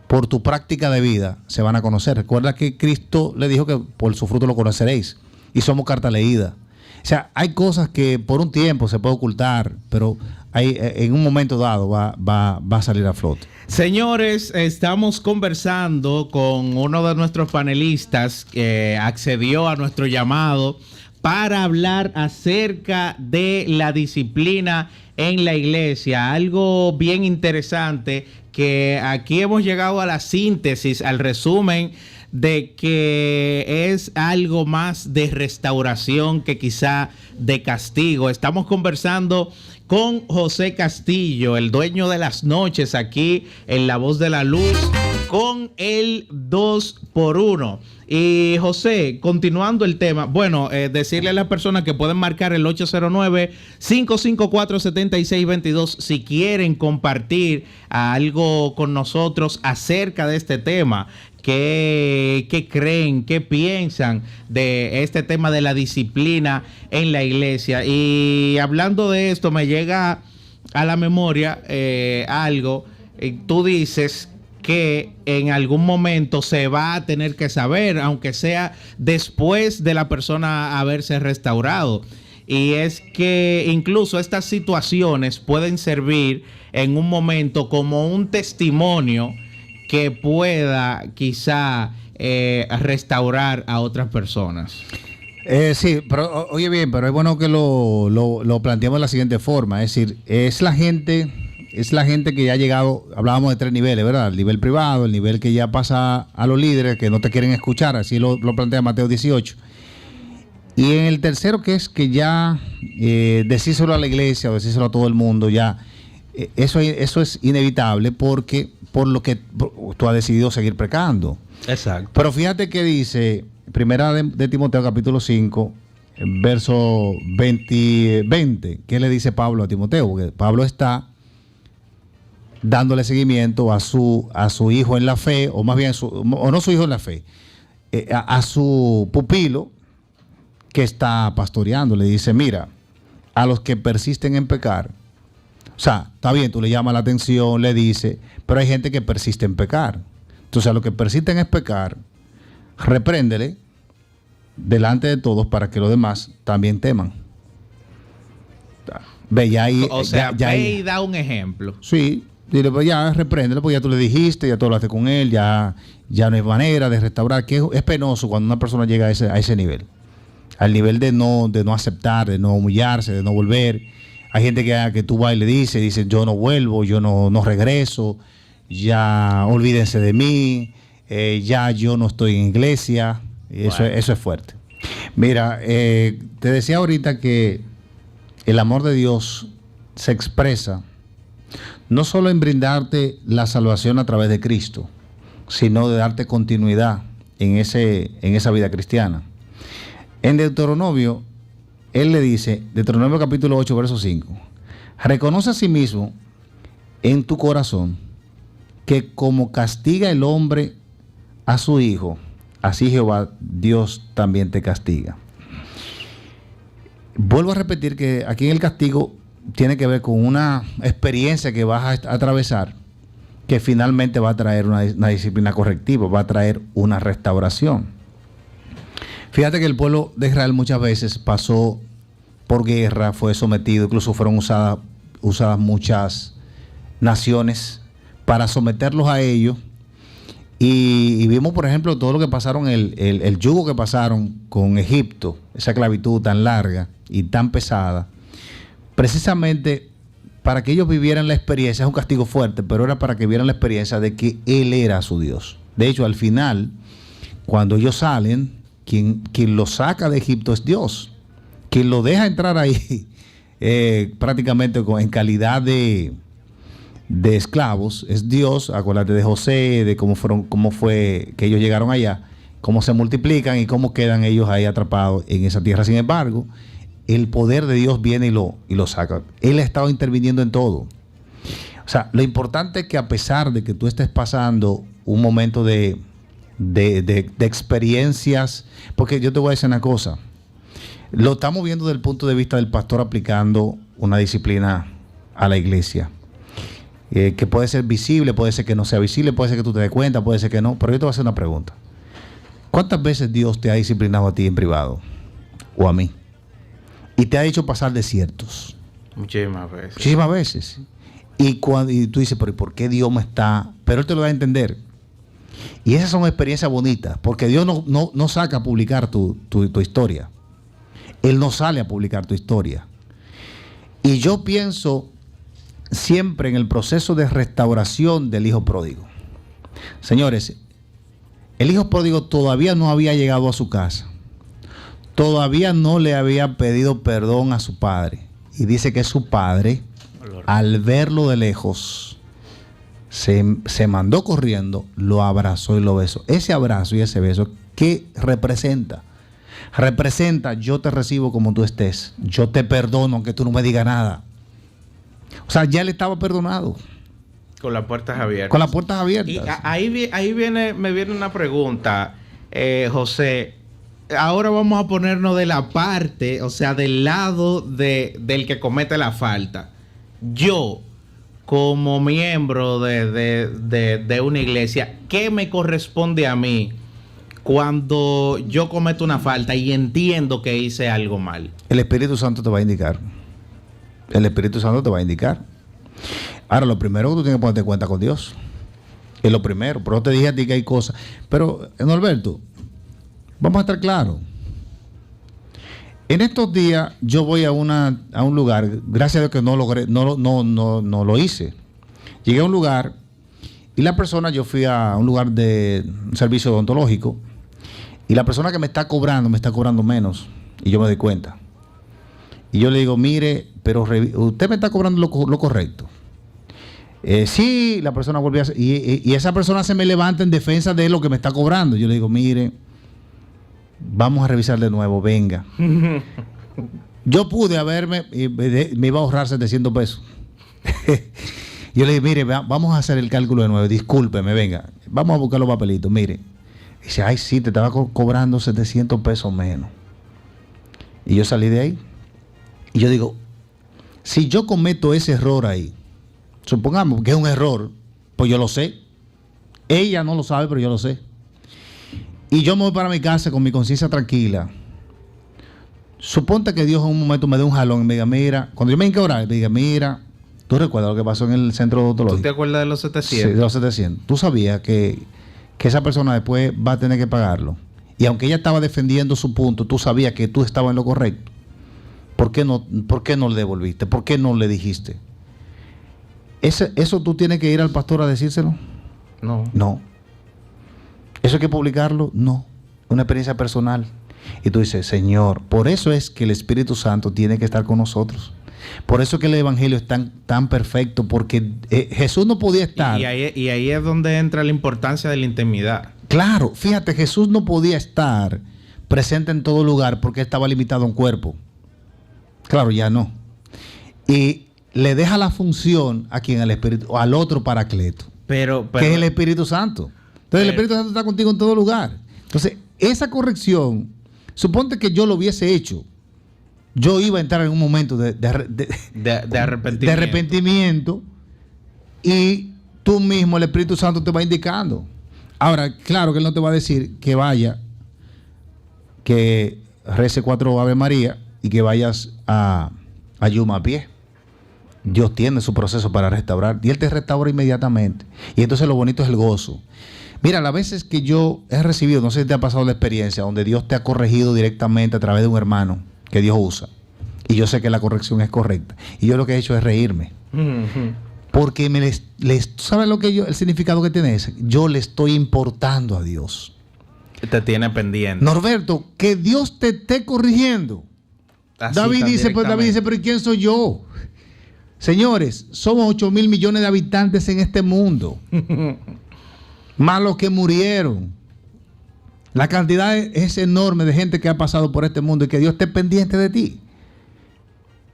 por tu práctica de vida, se van a conocer. Recuerda que Cristo le dijo que por su fruto lo conoceréis. Y somos carta leída. O sea, hay cosas que por un tiempo se puede ocultar, pero en un momento dado va a salir a flote. Señores, estamos conversando con uno de nuestros panelistas que accedió a nuestro llamado para hablar acerca de la disciplina en la iglesia. Algo bien interesante que aquí hemos llegado a la síntesis, al resumen de que es algo más de restauración que quizá de castigo. Estamos conversando con José Castillo, el dueño de las noches aquí en La Voz de la Luz, con el 2x1. Y José, continuando el tema, bueno, decirle a las personas que pueden marcar el 809-554-7622 si quieren compartir algo con nosotros acerca de este tema. ¿Qué creen, qué piensan de este tema de la disciplina en la iglesia? Y hablando de esto, me llega a la memoria algo. Tú dices que en algún momento se va a tener que saber, aunque sea después de la persona haberse restaurado. Y es que incluso estas situaciones pueden servir en un momento como un testimonio que pueda quizá restaurar a otras personas. Sí, pero oye bien, pero es bueno que lo planteemos de la siguiente forma. Es decir, es la gente que ya ha llegado, hablábamos de 3 niveles, ¿verdad? El nivel privado, el nivel que ya pasa a los líderes que no te quieren escuchar, así lo plantea Mateo 18. Y en el tercero, que es que ya decírselo a la iglesia o decírselo a todo el mundo, ya eso es inevitable porque por lo que tú has decidido seguir pecando. Exacto. Pero fíjate que dice, primera de Timoteo capítulo 5, verso 20, ¿qué le dice Pablo a Timoteo? Porque Pablo está dándole seguimiento a su hijo en la fe, o más bien, o no su hijo en la fe, a su pupilo que está pastoreando. Le dice, mira, a los que persisten en pecar, o sea, está bien, tú le llamas la atención, le dices, pero hay gente que persiste en pecar. Entonces, a los que persisten en pecar, repréndele delante de todos para que los demás también teman. Ve, ya ahí, o sea, ya ve ahí, y da un ejemplo. Sí, dile, pues ya repréndelo, pues ya tú le dijiste, ya tú hablaste con él, ya no hay manera de restaurar, que es penoso cuando una persona llega a ese nivel. Al nivel de no aceptar, de no humillarse, de no volver. Hay gente que tú vas y le dices, yo no vuelvo, yo no regreso, ya olvídense de mí, ya yo no estoy en iglesia. Eso es fuerte. Mira, te decía ahorita que el amor de Dios se expresa no solo en brindarte la salvación a través de Cristo, sino de darte continuidad en esa vida cristiana. En Deuteronomio, él le dice, Deuteronomio capítulo 8, verso 5, reconoce a sí mismo en tu corazón que como castiga el hombre a su hijo, así Jehová Dios también te castiga. Vuelvo a repetir que aquí en el castigo tiene que ver con una experiencia que vas a atravesar, que finalmente va a traer una disciplina correctiva, va a traer una restauración. Fíjate que el pueblo de Israel muchas veces pasó por guerra, fue sometido, incluso fueron usadas muchas naciones para someterlos a ellos. Y vimos, por ejemplo, todo lo que pasaron, el yugo que pasaron con Egipto, esa esclavitud tan larga y tan pesada, precisamente para que ellos vivieran la experiencia. Es un castigo fuerte, pero era para que vieran la experiencia de que Él era su Dios. De hecho, al final, cuando ellos salen, quien los saca de Egipto es Dios. Quien lo deja entrar ahí prácticamente en calidad de esclavos es Dios. Acuérdate de José, de cómo fue que ellos llegaron allá, cómo se multiplican y cómo quedan ellos ahí atrapados en esa tierra. Sin embargo, el poder de Dios viene y lo saca. Él ha estado interviniendo en todo. O sea, lo importante es que a pesar de que tú estés pasando un momento de experiencias, porque yo te voy a decir una cosa, lo estamos viendo desde el punto de vista del pastor aplicando una disciplina a la iglesia, que puede ser visible, puede ser que no sea visible, puede ser que tú te des cuenta, puede ser que no, pero yo te voy a hacer una pregunta. ¿Cuántas veces Dios te ha disciplinado a ti en privado o a mí y te ha hecho pasar desiertos? Muchísimas veces. Muchísimas veces. Y tú dices, pero ¿por qué Dios me está? Pero Él te lo da a entender. Y esas son experiencias bonitas, porque Dios no saca a publicar tu historia. Él no sale a publicar tu historia. Y yo pienso siempre en el proceso de restauración del hijo pródigo. Señores, el hijo pródigo todavía no había llegado a su casa. Todavía no le había pedido perdón a su padre. Y dice que su padre, al verlo de lejos, se mandó corriendo, lo abrazó y lo besó. Ese abrazo y ese beso, ¿qué representa? Representa: yo te recibo como tú estés, yo te perdono aunque tú no me digas nada. O sea, ya él estaba perdonado. Con las puertas abiertas. Con las puertas abiertas. Y ahí me viene una pregunta, José. Ahora vamos a ponernos de la parte, o sea, del lado del que comete la falta. Yo, como miembro de una iglesia, ¿qué me corresponde a mí cuando yo cometo una falta y entiendo que hice algo mal? El Espíritu Santo te va a indicar. El Espíritu Santo te va a indicar. Ahora, lo primero que tú tienes que ponerte en cuenta con Dios. Es lo primero. Pero te dije a ti que hay cosas. Pero, Norberto, vamos a estar claros. En estos días yo voy a un lugar, gracias a Dios que no lo hice. Llegué a un lugar y la persona, yo fui a un lugar de un servicio odontológico y la persona que me está cobrando menos y yo me doy cuenta. Y yo le digo, mire, pero usted me está cobrando lo correcto. Sí, la persona volvió a hacer, y esa persona se me levanta en defensa de lo que me está cobrando. Yo le digo, mire, vamos a revisar de nuevo, venga. Yo pude me iba a ahorrar 700 pesos. Yo le dije, mire, vamos a hacer el cálculo de nuevo, discúlpeme, venga, vamos a buscar los papelitos, mire. Y dice, ay, sí, te estaba cobrando 700 pesos menos. Y yo salí de ahí. Y yo digo, si yo cometo ese error ahí, supongamos que es un error, pues yo lo sé. Ella no lo sabe, pero yo lo sé. Y yo me voy para mi casa con mi conciencia tranquila. Suponte que Dios en un momento me dé un jalón y me diga, mira, cuando yo me hinque a orar, me diga, mira, ¿tú recuerdas lo que pasó en el centro odontológico? ¿Tú te acuerdas de los 700? Sí, de los 700. ¿Tú sabías que esa persona después va a tener que pagarlo? Y aunque ella estaba defendiendo su punto, tú sabías que tú estabas en lo correcto. ¿Por qué no le devolviste? ¿Por qué no le dijiste? ¿Eso tú tienes que ir al pastor a decírselo? No. ¿Eso hay que publicarlo? No. Una experiencia personal. Y tú dices, Señor, por eso es que el Espíritu Santo tiene que estar con nosotros. Por eso es que el Evangelio es tan perfecto, porque Jesús no podía estar. Y ahí es donde entra la importancia de la intimidad. Claro, fíjate, Jesús no podía estar presente en todo lugar porque estaba limitado a un cuerpo. Claro, ya no. Y le deja la función a quien el Espíritu, al otro Paracleto, que es el Espíritu Santo. Entonces el Espíritu Santo está contigo en todo lugar. Entonces, esa corrección, suponte que yo lo hubiese hecho, yo iba a entrar en un momento de arrepentimiento y tú mismo, el Espíritu Santo te va indicando. Ahora, claro que Él no te va a decir que vaya, que rece 4 Ave María y que vayas a Yuma a pie. Dios tiene su proceso para restaurar y Él te restaura inmediatamente. Y entonces lo bonito es el gozo. Mira, las veces que yo he recibido, no sé si te ha pasado la experiencia, donde Dios te ha corregido directamente a través de un hermano que Dios usa. Y yo sé que la corrección es correcta. Y yo lo que he hecho es reírme. Porque ¿sabes lo que el significado que tiene ese? Yo le estoy importando a Dios. Te tiene pendiente. Norberto, que Dios te esté corrigiendo. David dice, pero ¿y quién soy yo? Señores, somos 8,000 millones de habitantes en este mundo. Más los que murieron. La cantidad es enorme de gente que ha pasado por este mundo y que Dios esté pendiente de ti.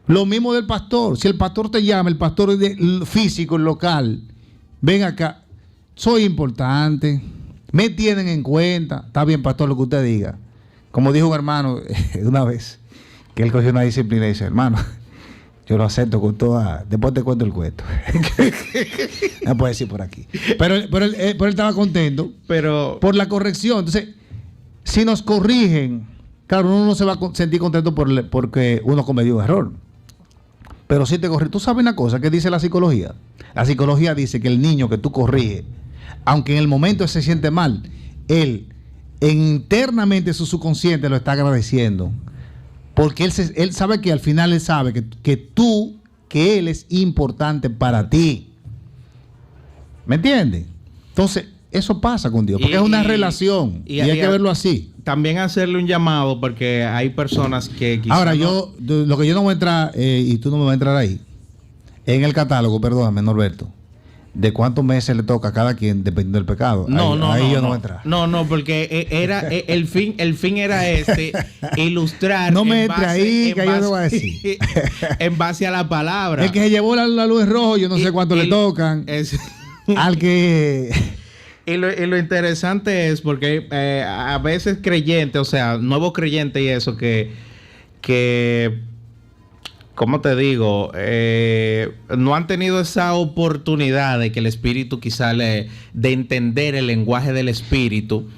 Lo mismo del pastor. Si el pastor te llama, el pastor físico, el local, ven acá, soy importante, me tienen en cuenta. Está bien, pastor, lo que usted diga. Como dijo un hermano una vez, que él cogió una disciplina y dice, hermano, yo lo acepto con toda... Después te cuento el cuento. No puedo decir por aquí. Pero él estaba contento por la corrección. Entonces, si nos corrigen, claro, uno no se va a sentir contento porque uno cometió un error. Pero si te corrigen, tú sabes una cosa que dice la psicología. La psicología dice que el niño que tú corriges, aunque en el momento se siente mal, él internamente su subconsciente lo está agradeciendo Porque él sabe que al final él sabe que él es importante para ti. ¿Me entiendes? Entonces, eso pasa con Dios, porque es una relación y hay que verlo así. También hacerle un llamado, porque hay personas que quizás... Ahora, lo que yo no voy a entrar, y tú no me vas a entrar ahí, en el catálogo, perdóname, Norberto, de cuántos meses le toca a cada quien dependiendo del pecado. Ahí yo no voy a entrar. No, porque el fin era ilustrar. No me entre ahí, que yo no voy a decir. En base a la palabra. El que se llevó la luz en rojo, yo no sé cuánto le tocan. Al que... Y lo interesante es porque a veces creyentes, o sea, nuevos creyentes y eso, que ¿cómo te digo? No han tenido esa oportunidad de que el Espíritu quizá de entender el lenguaje del Espíritu.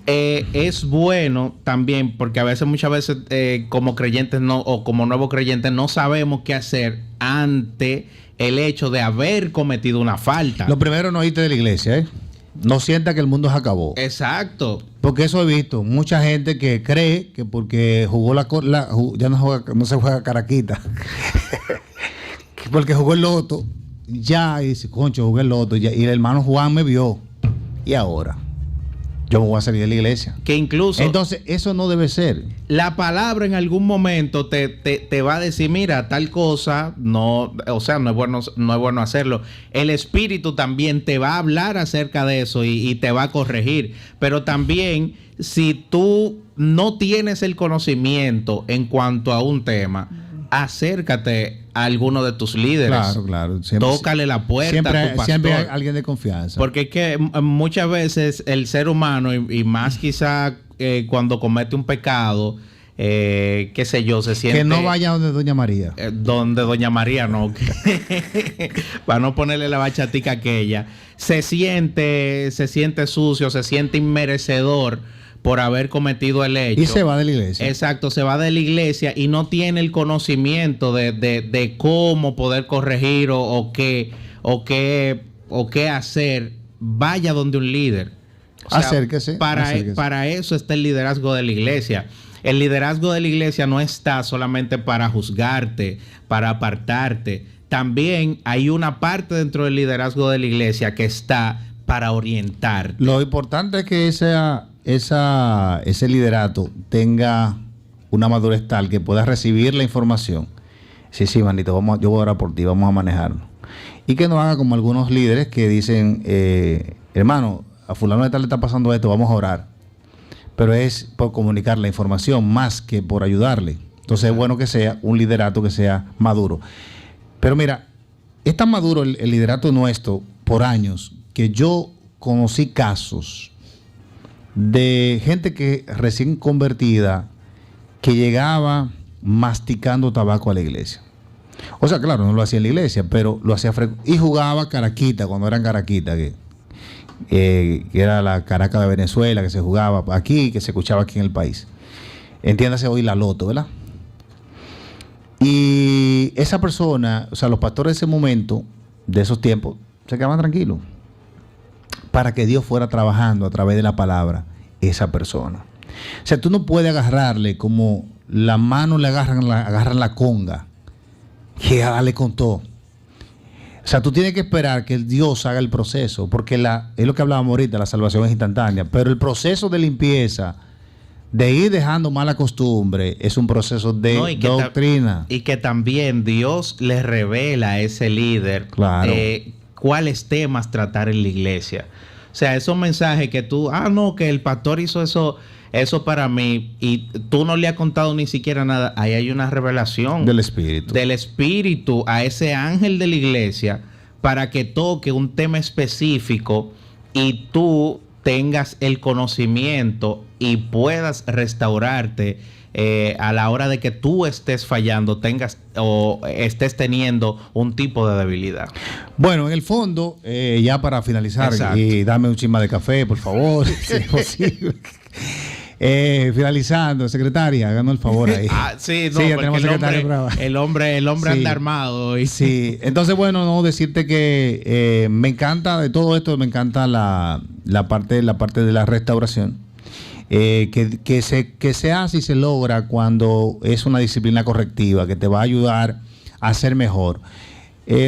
Es bueno también porque muchas veces como creyentes o como nuevos creyentes no sabemos qué hacer ante el hecho de haber cometido una falta. Lo primero, no irte de la iglesia, ¿eh? No sienta que el mundo se acabó. Exacto. Porque eso he visto. Mucha gente que cree que porque jugó ya no se juega caraquita. Porque jugó el loto. Ya dice, concho, jugué el loto. Y el hermano Juan me vio. Y ahora yo me voy a salir de la iglesia. Que incluso... Entonces, eso no debe ser. La palabra en algún momento te va a decir, mira, tal cosa, no, o sea, no es bueno hacerlo. El Espíritu también te va a hablar acerca de eso y te va a corregir. Pero también, si tú no tienes el conocimiento en cuanto a un tema, acércate a alguno de tus líderes. Claro. Tócale la puerta a tu pastor. Siempre hay alguien de confianza. Porque es que muchas veces el ser humano, y más quizá cuando comete un pecado, qué sé yo, se siente... Que no vaya donde Doña María. Donde Doña María no. Para no ponerle la bachatica aquella. Se siente sucio, se siente inmerecedor por haber cometido el hecho. Y se va de la iglesia. Exacto, se va de la iglesia y no tiene el conocimiento de cómo poder corregir o qué hacer. Vaya donde un líder. O sea, acérquese. Para eso está el liderazgo de la iglesia. El liderazgo de la iglesia no está solamente para juzgarte, para apartarte. También hay una parte dentro del liderazgo de la iglesia que está para orientarte. Lo importante es que ese liderato tenga una madurez tal que pueda recibir la información. Sí, manito, yo voy a orar por ti, vamos a manejarlo. Y que no haga como algunos líderes que dicen, hermano, a fulano de tal le está pasando esto, vamos a orar. Pero es por comunicar la información más que por ayudarle. Entonces es bueno que sea un liderato que sea maduro. Pero mira, es tan maduro el liderato nuestro por años que yo conocí casos de gente que recién convertida que llegaba masticando tabaco a la iglesia. O sea, claro, no lo hacía en la iglesia, pero lo hacía y jugaba caraquita cuando eran caraquita, que era la caraca de Venezuela, que se jugaba aquí, que se escuchaba aquí en el país. Entiéndase hoy la loto, ¿verdad? Y esa persona, o sea, los pastores de ese momento, de esos tiempos, se quedaban tranquilos para que Dios fuera trabajando a través de la palabra esa persona. O sea, tú no puedes agarrarle como la mano le agarran la conga, que ya le contó. O sea, tú tienes que esperar que el Dios haga el proceso, porque es lo que hablábamos ahorita, la salvación es instantánea, pero el proceso de limpieza, de ir dejando mala costumbre, es un proceso de doctrina. Y que también Dios le revela a ese líder, claro, cuáles temas tratar en la iglesia. O sea, esos mensajes que tú, que el pastor hizo eso para mí y tú no le has contado ni siquiera nada. Ahí hay una revelación del Espíritu a ese ángel de la iglesia para que toque un tema específico y tú tengas el conocimiento y puedas restaurarte a la hora de que tú estés fallando, tengas o estés teniendo un tipo de debilidad. Bueno, en el fondo, ya para finalizar, y dame un chisma de café, por favor, si es posible. Finalizando, secretaria, háganos el favor ahí. Sí, ya tenemos el hombre sí, anda armado hoy. Sí, entonces bueno, no decirte que me encanta de todo esto, me encanta la parte de la restauración. que se hace y se logra cuando es una disciplina correctiva que te va a ayudar a ser mejor.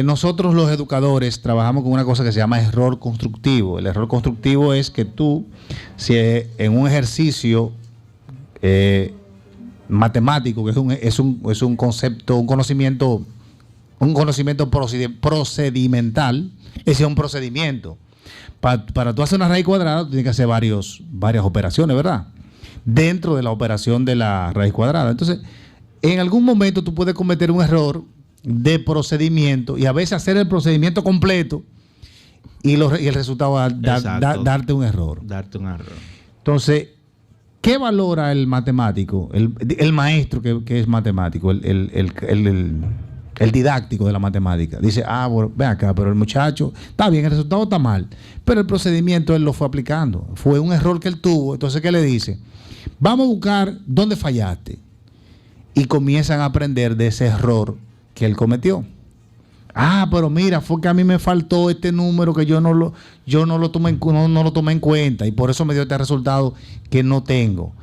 Nosotros los educadores trabajamos con una cosa que se llama error constructivo. El error constructivo es que tú, si en un ejercicio matemático, que es un concepto, un conocimiento procedimental, ese es un procedimiento. Para tú hacer una raíz cuadrada, tú tienes que hacer varias operaciones, ¿verdad? Dentro de la operación de la raíz cuadrada. Entonces, en algún momento tú puedes cometer un error de procedimiento y a veces hacer el procedimiento completo y el resultado va a darte un error. Entonces, ¿qué valora el matemático, el maestro que es matemático, el didáctico de la matemática? Dice, bueno, ven acá, pero el muchacho, está bien, el resultado está mal, pero el procedimiento él lo fue aplicando. Fue un error que él tuvo. Entonces, ¿qué le dice? Vamos a buscar dónde fallaste. Y comienzan a aprender de ese error que él cometió. Pero mira, fue que a mí me faltó este número que yo no lo tomé en cuenta y por eso me dio este resultado que no tengo.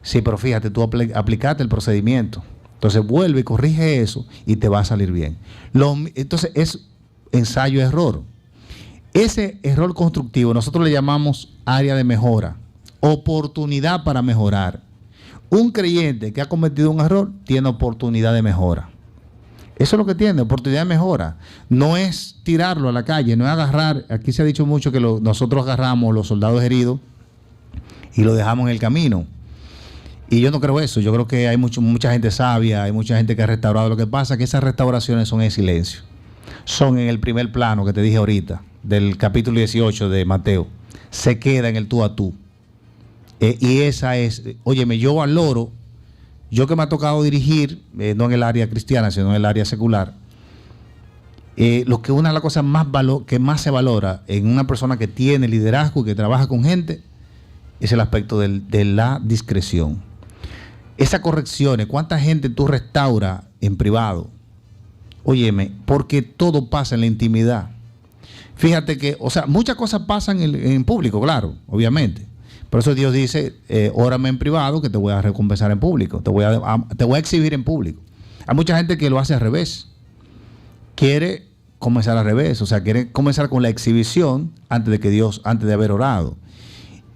Sí, pero fíjate, tú aplicaste el procedimiento. Entonces vuelve y corrige eso y te va a salir bien. Entonces es ensayo-error. Ese error constructivo nosotros le llamamos área de mejora, oportunidad para mejorar. Un creyente que ha cometido un error tiene oportunidad de mejora. Eso es lo que tiene, oportunidad de mejora. No es tirarlo a la calle, no es agarrar. Aquí se ha dicho mucho que nosotros agarramos los soldados heridos y los dejamos en el camino. Y yo no creo eso. Yo creo que hay mucha gente sabia, hay mucha gente que ha restaurado. Lo que pasa es que esas restauraciones son en silencio. Son en el primer plano que te dije ahorita, del capítulo 18 de Mateo. Se queda en el tú a tú. Y esa es, óyeme, yo valoro. Yo que me ha tocado dirigir, no en el área cristiana, sino en el área secular, una de las cosas que más se valora en una persona que tiene liderazgo y que trabaja con gente es el aspecto de la discreción. Esas correcciones, ¿cuánta gente tú restauras en privado? Óyeme, porque todo pasa en la intimidad. Fíjate que, muchas cosas pasan en público, claro, obviamente. Por eso Dios dice, órame en privado que te voy a recompensar en público, te voy a exhibir en público. Hay mucha gente que lo hace al revés. Quiere comenzar al revés, quiere comenzar con la exhibición antes de haber orado.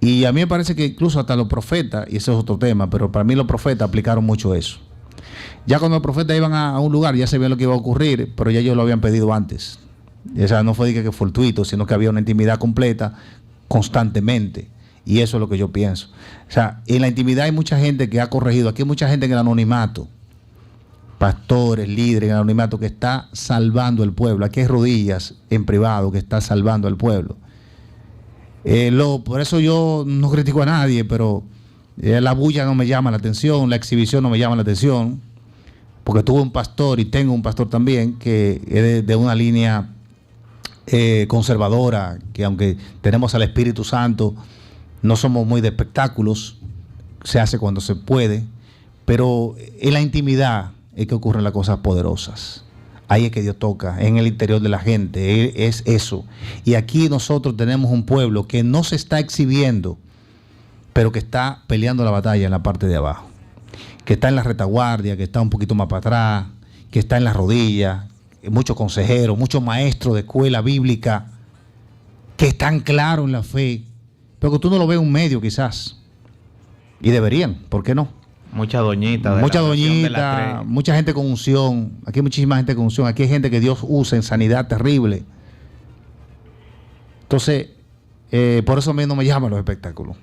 Y a mí me parece que incluso hasta los profetas, y ese es otro tema, pero para mí los profetas aplicaron mucho eso. Ya cuando los profetas iban a un lugar, ya sabían lo que iba a ocurrir, pero ya ellos lo habían pedido antes. No fue que fortuito, sino que había una intimidad completa constantemente. Y eso es lo que yo pienso. En la intimidad hay mucha gente que ha corregido. Aquí hay mucha gente en el anonimato. Pastores, líderes en el anonimato que está salvando el pueblo. Aquí hay rodillas en privado que está salvando al pueblo. Por eso yo no critico a nadie, pero la bulla no me llama la atención, la exhibición no me llama la atención, porque tuve un pastor y tengo un pastor también que es de una línea conservadora, que aunque tenemos al Espíritu Santo, no somos muy de espectáculos, se hace cuando se puede, pero en la intimidad es que ocurren las cosas poderosas. Ahí es que Dios toca, en el interior de la gente, es eso. Y aquí nosotros tenemos un pueblo que no se está exhibiendo, pero que está peleando la batalla en la parte de abajo, que está en la retaguardia, que está un poquito más para atrás, que está en las rodillas, muchos consejeros, muchos maestros de escuela bíblica, que están claros en la fe, pero que tú no lo ves en un medio quizás. Y deberían, ¿por qué no? Mucha doñita. Mucha gente con unción. Aquí hay muchísima gente con unción. Aquí hay gente que Dios usa en sanidad terrible. Entonces, por eso a mí no me llaman los espectáculos.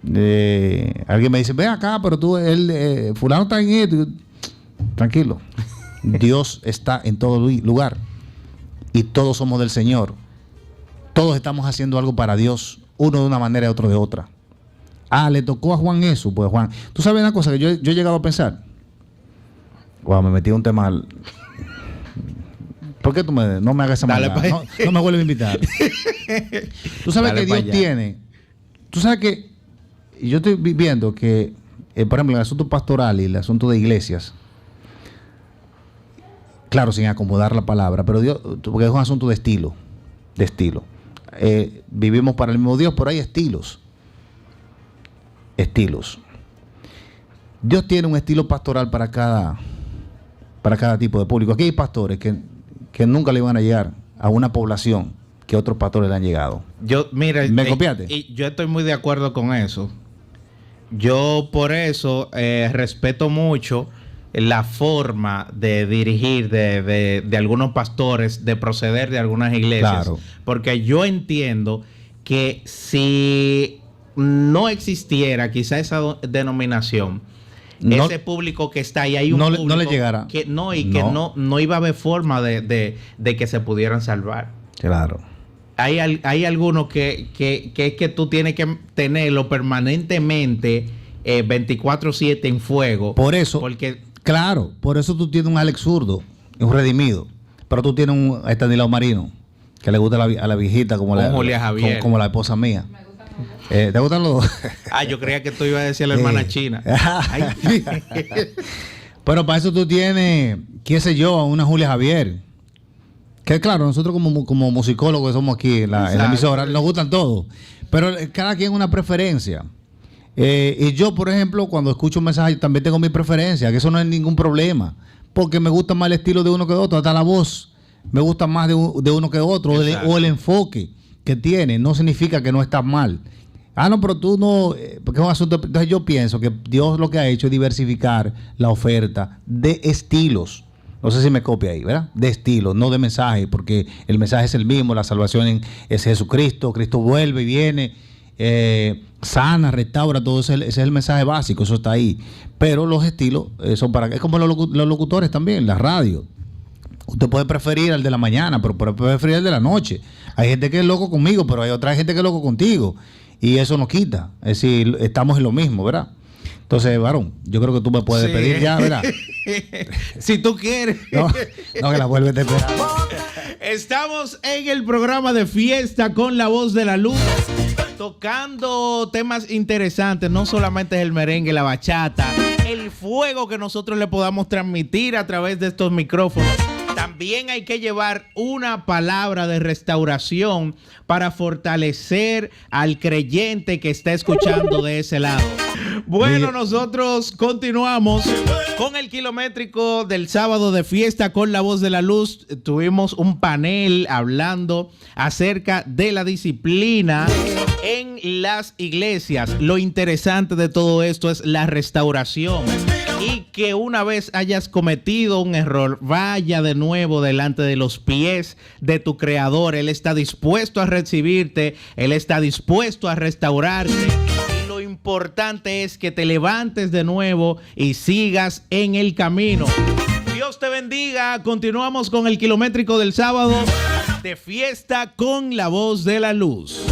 Alguien me dice, ven acá, pero tú, fulano está en esto. Tranquilo. Dios está en todo lugar. Y todos somos del Señor. Todos estamos haciendo algo para Dios. Uno de una manera y otro de otra. Le tocó a Juan eso. Pues Juan, tú sabes una cosa que yo he llegado a pensar. Me metí en un tema. ¿Por qué tú no me hagas esa maldad? No me vuelves a invitar. Tú sabes que Dios tiene. Tú sabes que yo estoy viendo que, por ejemplo, el asunto pastoral y el asunto de iglesias, claro, sin acomodar la palabra, pero Dios, porque es un asunto de estilo. Vivimos para el mismo Dios, pero hay estilos. estilos. Dios tiene un estilo pastoral para cada tipo de público. Aquí hay pastores que nunca le van a llegar a una población que otros pastores le han llegado. Mira, ¿Me copiaste? Y yo estoy muy de acuerdo con eso. Yo por eso respeto mucho la forma de dirigir de algunos pastores, de proceder de algunas iglesias. Claro. Porque yo entiendo que si no existiera quizá esa denominación, ese público que está ahí, hay un público no le llegará. que no iba a haber forma de que se pudieran salvar. Claro. Hay algunos que tú tienes que tenerlo permanentemente 24/7 en fuego. Por eso, claro, por eso tú tienes un Alex Zurdo, un redimido, pero tú tienes un Estanislao Marino, que le gusta a la viejita como Julia Javier. Como la esposa mía. ¿Te gustan los dos? Yo creía que tú ibas a decir a la hermana China. Pero para eso tú tienes, qué sé yo, a una Julia Javier. Que claro, nosotros como musicólogos que somos aquí en la emisora, nos gustan todos. Pero cada quien una preferencia. Y yo, por ejemplo, cuando escucho un mensaje, también tengo mi preferencia, que eso no es ningún problema. Porque me gusta más el estilo de uno que de otro, hasta la voz me gusta más de uno que de otro, o el enfoque que tiene. No significa que no está mal. No, pero tú no, porque es un asunto. Entonces yo pienso que Dios lo que ha hecho es diversificar la oferta de estilos. No sé si me copia ahí, ¿verdad? De estilos, no de mensaje, porque el mensaje es el mismo, la salvación es Jesucristo, Cristo vuelve y viene, sana, restaura, todo ese es el mensaje básico, eso está ahí. Pero los estilos son es como los locutores también, la radio. Usted puede preferir al de la mañana, pero puede preferir al de la noche. Hay gente que es loco conmigo, pero hay otra gente que es loco contigo. Y eso no quita. Es decir, estamos en lo mismo, ¿verdad? Entonces, varón, yo creo que tú me puedes pedir ya, ¿verdad? Si tú quieres. No, que la vuelves a esperar. Estamos en el programa de Fiesta con la Voz de la Luz, tocando temas interesantes. No solamente es el merengue, la bachata, el fuego que nosotros le podamos transmitir a través de estos micrófonos. También hay que llevar una palabra de restauración para fortalecer al creyente que está escuchando de ese lado. Bueno, nosotros continuamos con el kilométrico del sábado de Fiesta con la Voz de la Luz. Tuvimos un panel hablando acerca de la disciplina en las iglesias. Lo interesante de todo esto es la restauración. Y que una vez hayas cometido un error, vaya de nuevo delante de los pies de tu Creador. Él está dispuesto a recibirte, Él está dispuesto a restaurarte. Y lo importante es que te levantes de nuevo y sigas en el camino. Dios te bendiga. Continuamos con el kilométrico del sábado de Fiesta con la Voz de la Luz.